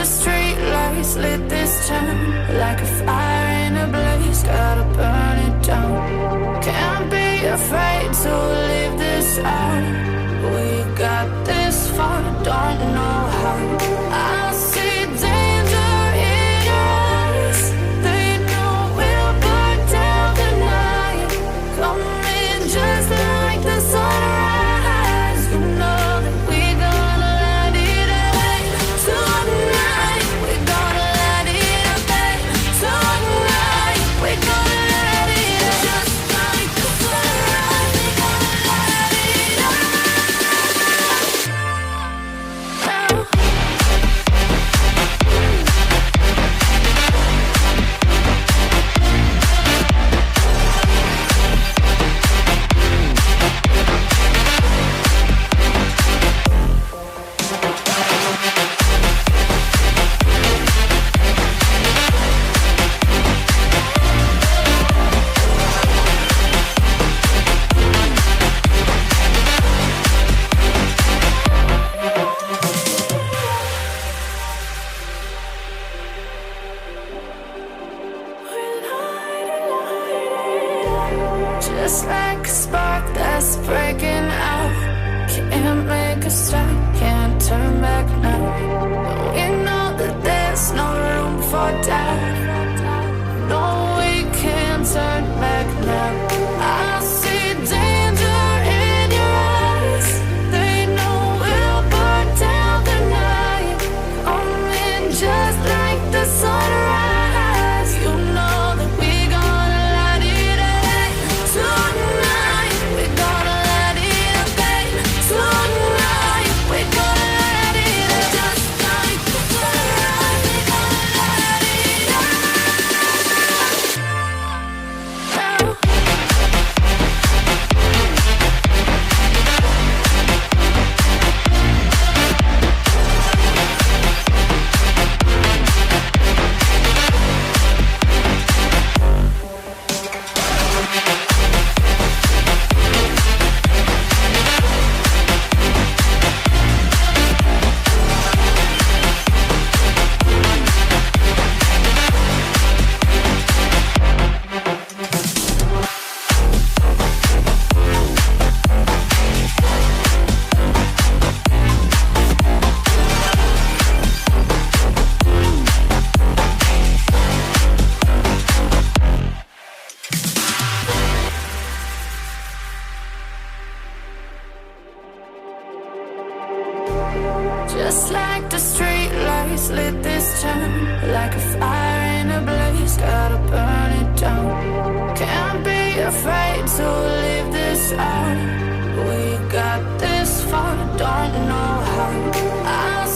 the street lights lit this town like a fire in a blaze, gotta burn it down. Can't be afraid to leave this out. We got this far, don't know how. I see danger in your eyes. They know we'll burn down the night. Coming just like the sunrise. You know that we gonna light it up tonight. We gonna light it up tonight. We gonna light it up just like the sunrise. We gonna light it up now. Just like a spark that's breaking out. Can't make a stop, can't turn back now. We know that there's no room for doubt. No, we can't turn back now. I see danger in your eyes. They know we'll burn down the night. Coming just like the sunrise. You know that we gonna light it up tonight. We gonna light it up tonight. We gonna light it up just like the sunrise. We gonna light it up now. Just like the street lights lit this town like a fire in a blaze, gotta burn it down. Can't be afraid to leave this out. We got this far, don't know how. I